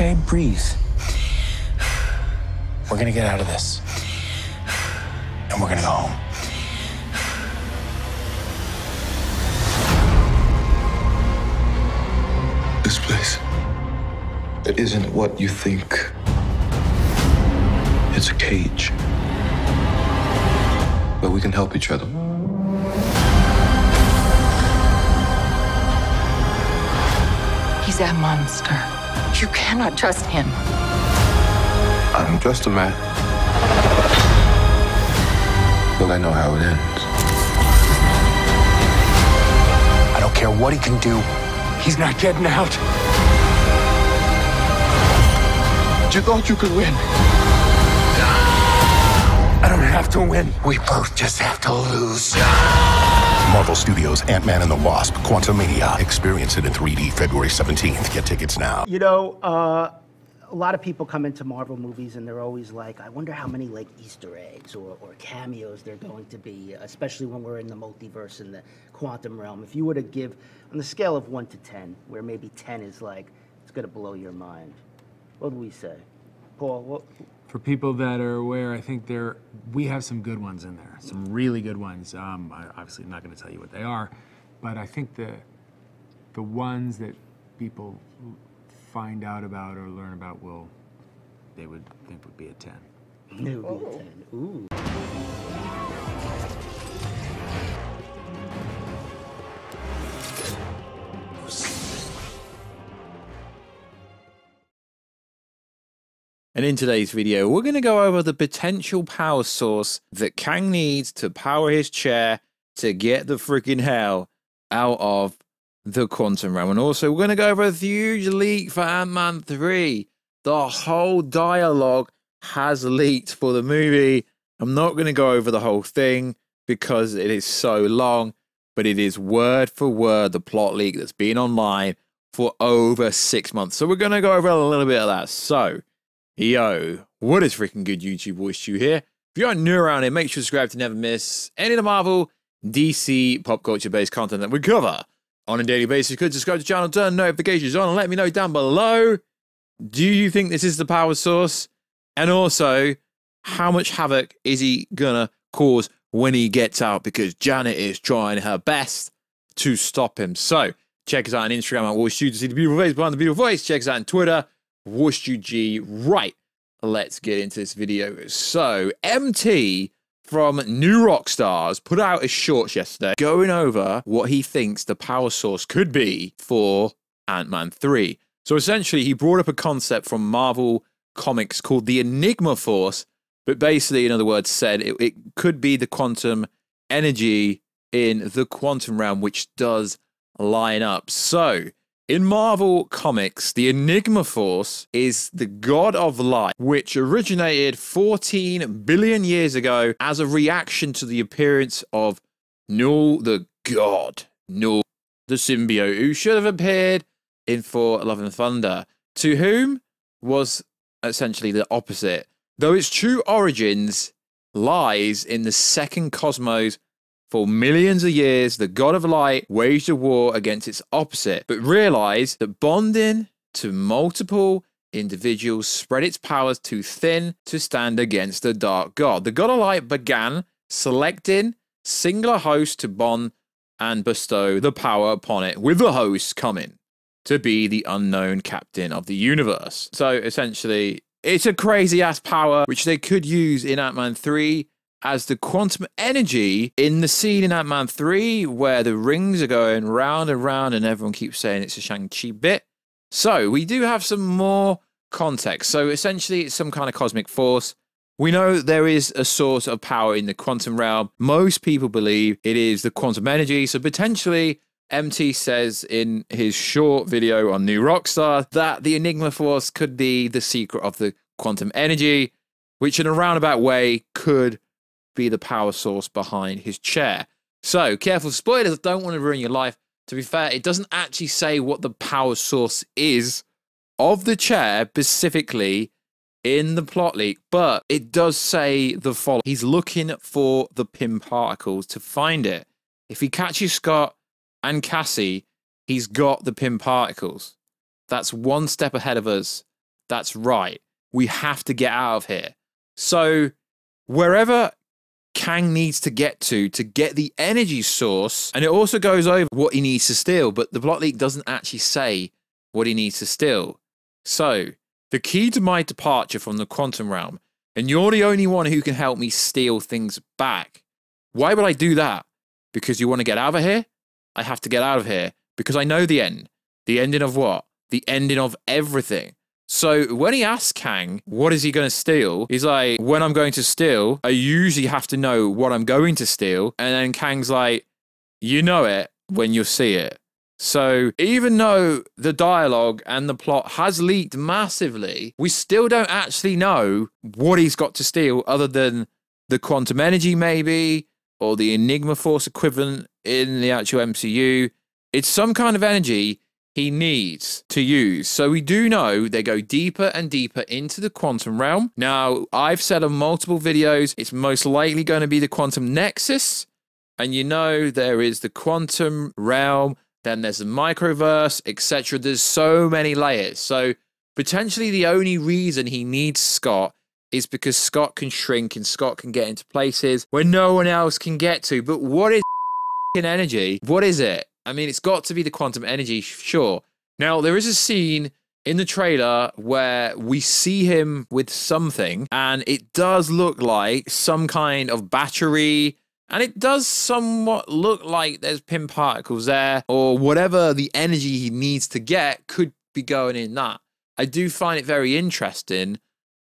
okay? Breathe. We're gonna get out of this. And we're gonna go home. This place, it isn't what you think. It's a cage. But we can help each other. He's a monster. You cannot trust him. I'm just a man. But I know how it ends. I don't care what he can do. He's not getting out. You thought you could win. I don't have to win. We both just have to lose. Marvel Studios' Antman and the Wasp, Quantumania. Experience it in 3D February 17th. Get tickets now. You know, a lot of people come into Marvel movies and they're always like, I wonder how many like Easter eggs or cameos they're going to be, especially when we're in the multiverse and the quantum realm. If you were to give, on the scale of 1 to 10, where maybe 10 is like, it's going to blow your mind, what do we say? Paul, what? For people that are aware, I think we have some good ones in there, some really good ones. I'm obviously not going to tell you what they are, but I think the ones that people find out about or learn about they would think would be a 10. It would be a 10. Ooh. And in today's video, we're going to go over the potential power source that Kang needs to power his chair to get the freaking hell out of the quantum realm. And also, we're going to go over a huge leak for Ant-Man 3. The whole dialogue has leaked for the movie. I'm not going to go over the whole thing because it is so long, but it is word for word the plot leak that's been online for over 6 months. So we're going to go over a little bit of that. So, yo, what is freaking good, YouTube? Warstu here. If you are new around here, make sure to subscribe to never miss any of the Marvel, DC, pop culture based content that we cover on a daily basis. You could subscribe to the channel, turn notifications on, and let me know down below. Do you think this is the power source? And also, how much havoc is he gonna cause when he gets out? Because Janet is trying her best to stop him. So, check us out on Instagram at Warstu to see the beautiful face behind the beautiful voice. Check us out on Twitter. WarstuG. Right, let's get into this video. So, MT from New Rockstars put out a shorts yesterday going over what he thinks the power source could be for Ant-Man 3. So essentially, he brought up a concept from Marvel Comics called the Enigma Force, but basically, in other words, said it could be the quantum energy in the quantum realm, which does line up. So, in Marvel Comics, the Enigma Force is the god of light, which originated 14 billion years ago as a reaction to the appearance of Null the God, Null the symbiote, who should have appeared in Thor: Love and Thunder, to whom was essentially the opposite, though its true origins lies in the second cosmos. For millions of years, the god of light waged a war against its opposite, but realized that bonding to multiple individuals spread its powers too thin to stand against the dark god. The god of light began selecting singular hosts to bond and bestow the power upon it, with the hosts coming to be the unknown captain of the universe. So essentially, it's a crazy-ass power which they could use in Ant-Man 3 as the quantum energy in the scene in Ant-Man 3 where the rings are going round and round and everyone keeps saying it's a Shang-Chi bit. So we do have some more context. So essentially it's some kind of cosmic force. We know there is a source of power in the quantum realm. Most people believe it is the quantum energy. So potentially MT says in his short video on New Rockstar that the Enigma Force could be the secret of the quantum energy, which in a roundabout way could be the power source behind his chair. So, careful spoilers, don't want to ruin your life. To be fair, it doesn't actually say what the power source is of the chair specifically in the plot leak, but it does say the following. He's looking for the Pym particles to find it. If he catches Scott and Cassie, he's got the Pym particles. That's one step ahead of us That's right. We have to get out of here. So wherever Kang needs to get get the energy source, and it also goes over what he needs to steal, but the plot leak doesn't actually say what he needs to steal. So, the key to my departure from the quantum realm, and you're the only one who can help me steal things back. Why would I do that? Because you want to get out of here? I have to get out of here because I know the end. The ending of what? The ending of everything. So when he asks Kang, what is he going to steal? He's like, when I'm going to steal, I usually have to know what I'm going to steal. And then Kang's like, you know it when you see it. So even though the dialogue and the plot has leaked massively, we still don't actually know what he's got to steal other than the quantum energy maybe, or the Enigma Force equivalent in the actual MCU. It's some kind of energy he needs to use. So we do know they go deeper and deeper into the quantum realm. Now, I've said on multiple videos, it's most likely going to be the quantum nexus. And you know, there is the quantum realm, then there's the microverse, etc. There's so many layers. So potentially the only reason he needs Scott is because Scott can shrink and Scott can get into places where no one else can get to. But what is energy? What is it? I mean, it's got to be the quantum energy, sure. Now, there is a scene in the trailer where we see him with something, and it does look like some kind of battery, and it does somewhat look like there's pin particles there, or whatever the energy he needs to get could be going in that. I do find it very interesting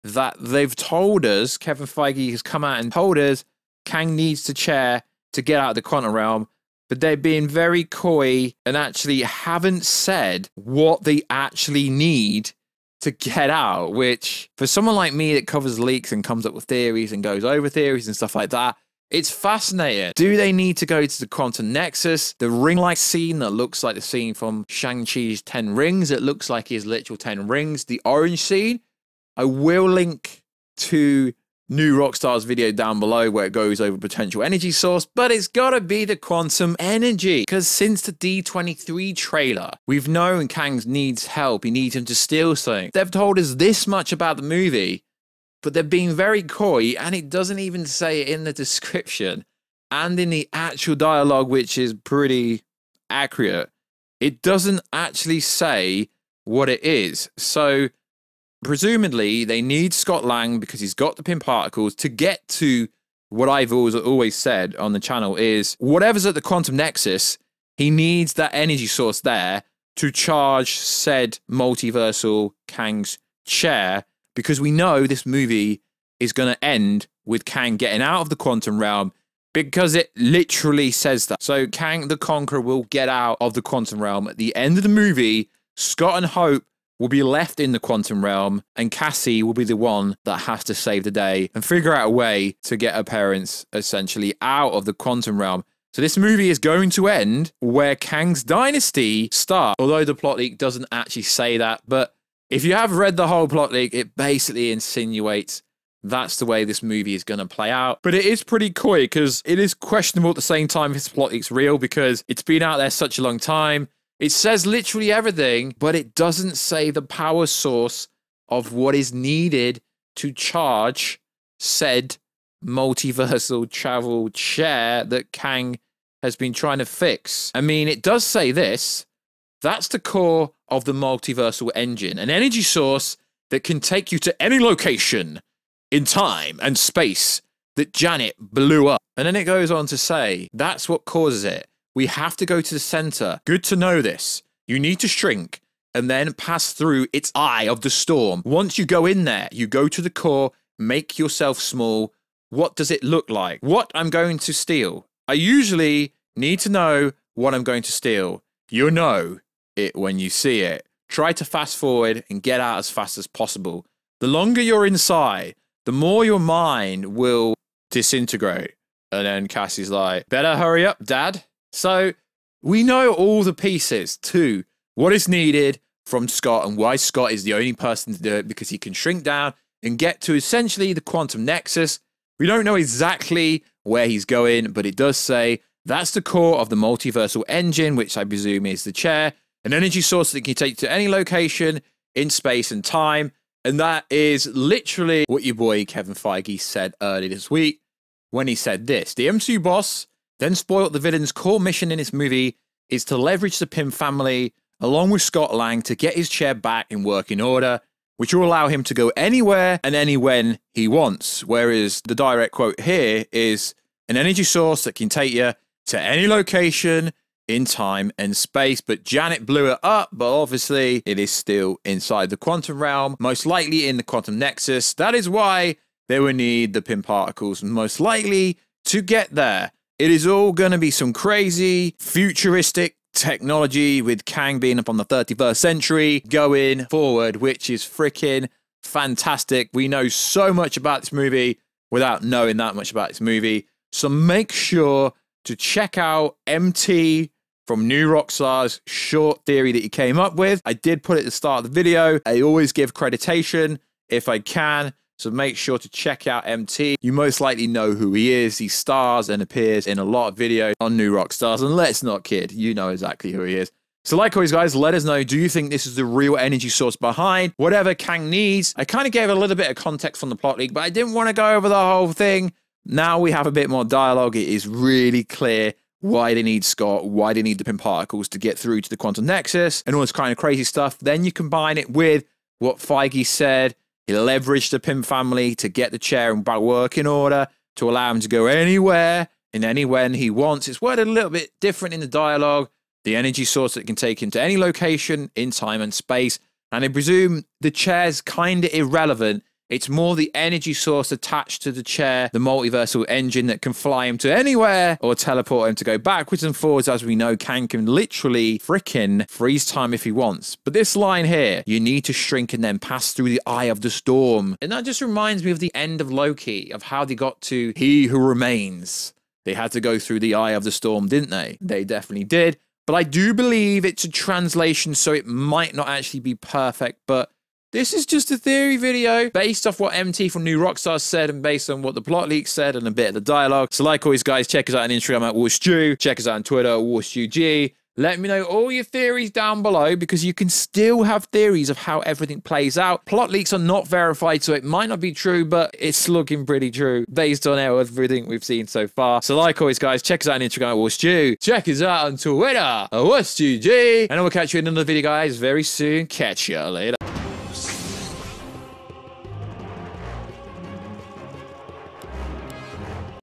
that they've told us, Kevin Feige has come out and told us, Kang needs to chair to get out of the quantum realm, but they're being very coy and actually haven't said what they actually need to get out, which for someone like me that covers leaks and comes up with theories and goes over theories and stuff like that, it's fascinating. Do they need to go to the quantum nexus? The ring light scene that looks like the scene from Shang-Chi's 10 rings. It looks like his literal 10 rings. The orange scene. I will link to New Rockstar's video down below where it goes over potential energy source, but it's gotta be the quantum energy. Because since the D23 trailer, we've known Kangs needs help. He needs him to steal something. They've told us this much about the movie, but they're being very coy, and it doesn't even say it in the description and in the actual dialogue, which is pretty accurate. It doesn't actually say what it is. So presumably, they need Scott Lang because he's got the pin particles to get to what I've always said on the channel is whatever's at the quantum nexus, he needs that energy source there to charge said multiversal Kang's chair, because we know this movie is going to end with Kang getting out of the quantum realm because it literally says that. So Kang the Conqueror will get out of the quantum realm. At the end of the movie, Scott and Hope will be left in the quantum realm, and Cassie will be the one that has to save the day and figure out a way to get her parents essentially out of the quantum realm. So this movie is going to end where Kang's Dynasty starts, although the plot leak doesn't actually say that. But if you have read the whole plot leak, it basically insinuates that's the way this movie is going to play out. But it is pretty coy because it is questionable at the same time if this plot leak's real, because it's been out there such a long time. It says literally everything, but it doesn't say the power source of what is needed to charge said multiversal travel chair that Kang has been trying to fix. I mean, it does say this. That's the core of the multiversal engine, an energy source that can take you to any location in time and space that Janet blew up. And then it goes on to say, that's what causes it. We have to go to the center. Good to know this. You need to shrink and then pass through its eye of the storm. Once you go in there, you go to the core, make yourself small. What does it look like? What I'm going to steal. I usually need to know what I'm going to steal. You'll know it when you see it. Try to fast forward and get out as fast as possible. The longer you're inside, the more your mind will disintegrate. And then Cassie's like, better hurry up, Dad. So we know all the pieces to what is needed from Scott and why Scott is the only person to do it, because he can shrink down and get to essentially the quantum nexus. We don't know exactly where he's going, but it does say that's the core of the multiversal engine, which I presume is the chair, an energy source that can take to any location in space and time. And that is literally what your boy Kevin Feige said earlier this week when he said this. The MCU boss then spoiled the villain's core mission in this movie is to leverage the Pym family along with Scott Lang to get his chair back in working order, which will allow him to go anywhere and any when he wants. Whereas the direct quote here is an energy source that can take you to any location in time and space. But Janet blew it up, but obviously it is still inside the quantum realm, most likely in the quantum nexus. That is why they will need the Pym particles most likely to get there. It is all going to be some crazy futuristic technology with Kang being up on the 31st century going forward, which is freaking fantastic. We know so much about this movie without knowing that much about this movie. So make sure to check out MT from New Rockstar's short theory that he came up with. I did put it at the start of the video. I always give creditation if I can. So make sure to check out MT. You most likely know who he is. He stars and appears in a lot of videos on New Rockstars. And let's not kid, you know exactly who he is. So like always, guys, let us know, do you think this is the real energy source behind whatever Kang needs? I kind of gave a little bit of context on the plot leak, but I didn't want to go over the whole thing. Now we have a bit more dialogue. It is really clear why they need Scott, why they need the Pym particles to get through to the quantum nexus and all this kind of crazy stuff. Then you combine it with what Feige said. He leveraged the Pym family to get the chair in working order to allow him to go anywhere and any when he wants. It's worded a little bit different in the dialogue. The energy source that can take him to any location in time and space. And I presume the chair's kind of irrelevant. It's more the energy source attached to the chair, the multiversal engine that can fly him to anywhere or teleport him to go backwards and forwards. As we know, Kang can literally frickin' freeze time if he wants. But this line here, you need to shrink and then pass through the eye of the storm. And that just reminds me of the end of Loki, of how they got to He Who Remains. They had to go through the eye of the storm, didn't they? They definitely did. But I do believe it's a translation, so it might not actually be perfect, but this is just a theory video based off what MT from New Rockstar said and based on what the plot leak said and a bit of the dialogue. So like always, guys, check us out on Instagram at Warstu. Check us out on Twitter at WarstuG. Let me know all your theories down below because you can still have theories of how everything plays out. Plot leaks are not verified, so it might not be true, but it's looking pretty true based on everything we've seen so far. So like always, guys, check us out on Instagram at Warstu. Check us out on Twitter at WarstuG. And I will catch you in another video, guys, very soon. Catch you later.